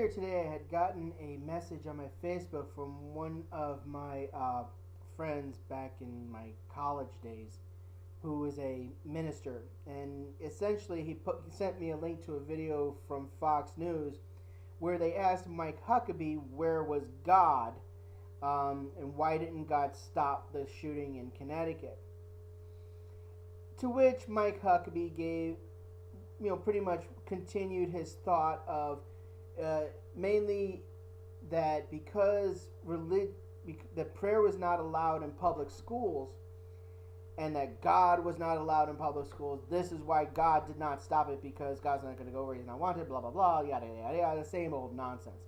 earlier today, I had gotten a message on my Facebook from one of my friends back in my college days, who is a minister, and essentially he sent me a link to a video from Fox News where they asked Mike Huckabee where was God, and why didn't God stop the shooting in Connecticut. To which Mike Huckabee gave, pretty much continued his thought of mainly that because that prayer was not allowed in public schools and that God was not allowed in public schools, this is why God did not stop it, because God's not going to go where he's not wanted, blah, blah, blah, yada, yada, yada, the same old nonsense.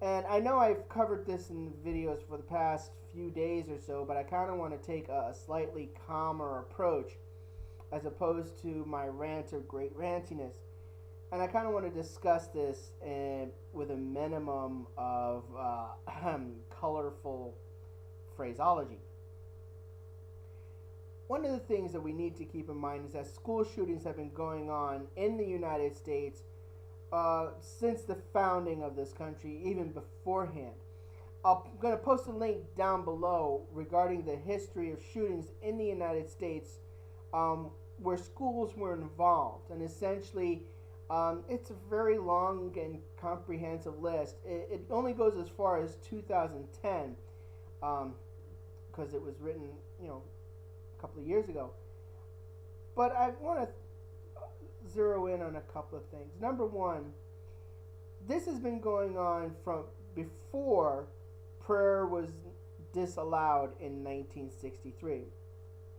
And I know I've covered this in videos for the past few days or so, but I kind of want to take a slightly calmer approach as opposed to my rant of great rantiness. And I kind of want to discuss this with a minimum of colorful phraseology. One of the things that we need to keep in mind is that school shootings have been going on in the United States since the founding of this country, even beforehand. I'm going to post a link down below regarding the history of shootings in the United States where schools were involved. And essentially, it's a very long and comprehensive list. It only goes as far as 2010 because it was written, a couple of years ago. But I want to zero in on a couple of things. Number one, this has been going on from before prayer was disallowed in 1963.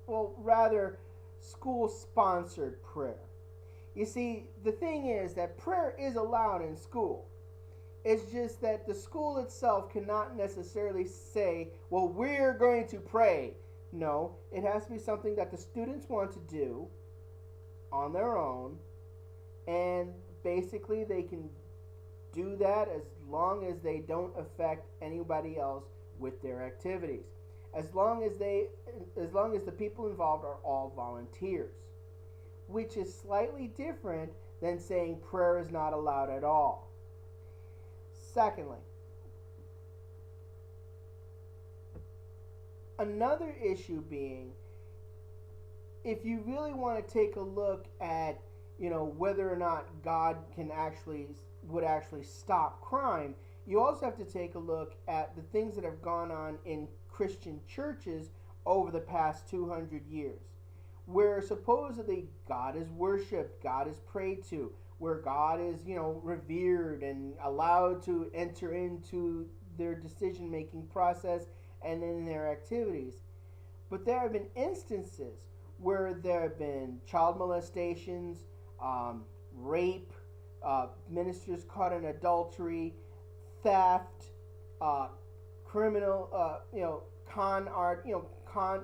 Well, rather, school-sponsored prayer. You see, the thing is that prayer is allowed in school. It's just that the school itself cannot necessarily say, well, we're going to pray. No, it has to be something that the students want to do on their own, and basically they can do that as long as they don't affect anybody else with their activities. As long as the people involved are all volunteers, which is slightly different than saying prayer is not allowed at all. Secondly, another issue being, if you really want to take a look at, whether or not God would actually stop crime, you also have to take a look at the things that have gone on in Christian churches over the past 200 years, where supposedly God is worshipped, God is prayed to, where God is, revered and allowed to enter into their decision-making process and in their activities. But there have been instances where there have been child molestations, rape, ministers caught in adultery, theft, criminal, con art,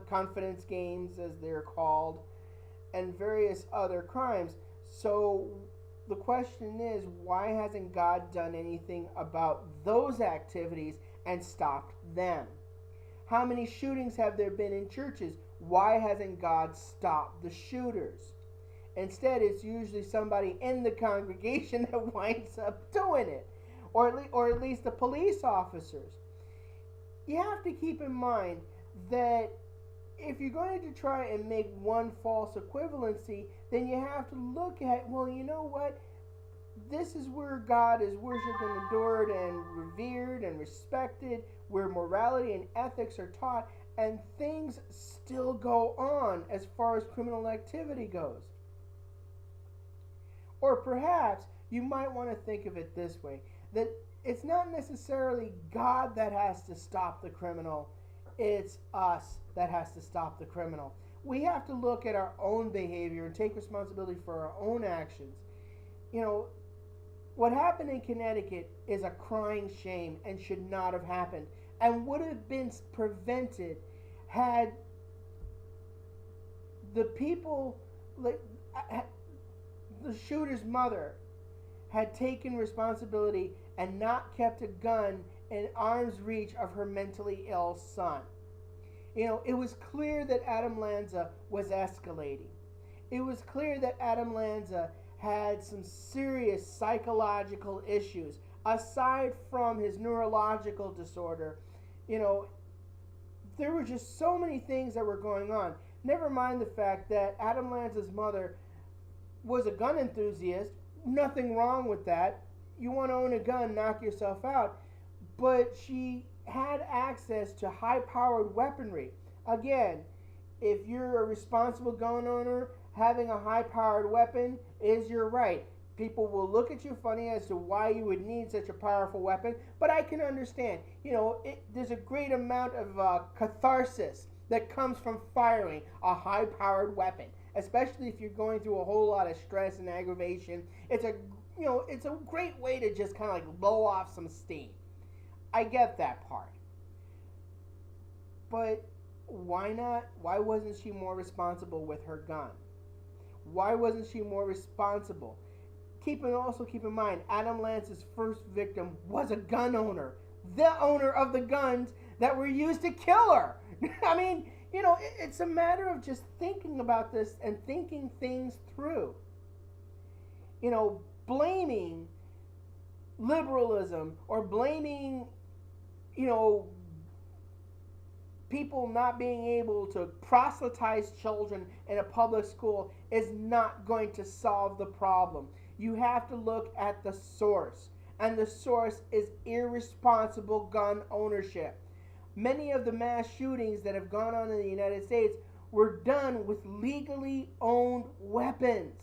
confidence games as they're called, and various other crimes. So the question is, why hasn't God done anything about those activities and stopped them? How many shootings have there been in churches? Why hasn't God stopped the shooters? Instead, it's usually somebody in the congregation that winds up doing it, or at least the police officers. You have to keep in mind that if you're going to try and make one false equivalency, then you have to look at, well, you know what? This is where God is worshipped and adored and revered and respected, where morality and ethics are taught, and things still go on as far as criminal activity goes. Or perhaps you might want to think of it this way, that it's not necessarily God that has to stop the criminal, it's us that has to stop the criminal. We have to look at our own behavior and take responsibility for our own actions. What happened in Connecticut is a crying shame and should not have happened, and would have been prevented had the people, the shooter's mother, had taken responsibility and not kept a gun in arm's reach of her mentally ill son. It was clear that Adam Lanza was escalating. It was clear that Adam Lanza had some serious psychological issues. Aside from his neurological disorder, you know, there were just so many things that were going on. Never mind the fact that Adam Lanza's mother was a gun enthusiast. Nothing wrong with that. You want to own a gun, knock yourself out. But she had access to high-powered weaponry. Again, if you're a responsible gun owner, having a high-powered weapon is your right. People will look at you funny as to why you would need such a powerful weapon, but I can understand. You know, there's a great amount of catharsis that comes from firing a high-powered weapon, especially if you're going through a whole lot of stress and aggravation. It's a great way to just kind of like blow off some steam. I get that part, but why not? Why wasn't she more responsible with her gun? Why wasn't she more responsible? Keep in mind, Adam Lance's first victim was a gun owner, the owner of the guns that were used to kill her. I mean, you know, it's a matter of just thinking about this and thinking things through. You know, blaming liberalism or blaming, you know, people not being able to proselytize children in a public school is not going to solve the problem. You have to look at the source, and the source is irresponsible gun ownership. Many of the mass shootings that have gone on in the United States were done with legally owned weapons.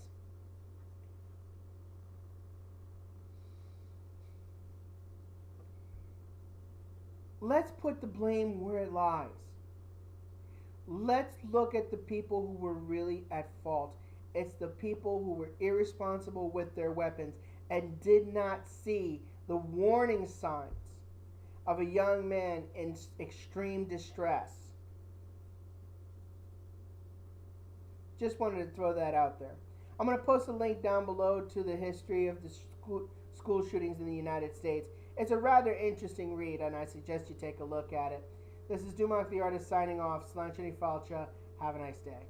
Let's put the blame where it lies. Let's look at the people who were really at fault. It's the people who were irresponsible with their weapons and did not see the warning signs of a young man in extreme distress. Just wanted to throw that out there. I'm going to post a link down below to the history of the school shootings in the United States. It's a rather interesting read, and I suggest you take a look at it. This is Dumak the Artist signing off. Slanchini Falcha. Have a nice day.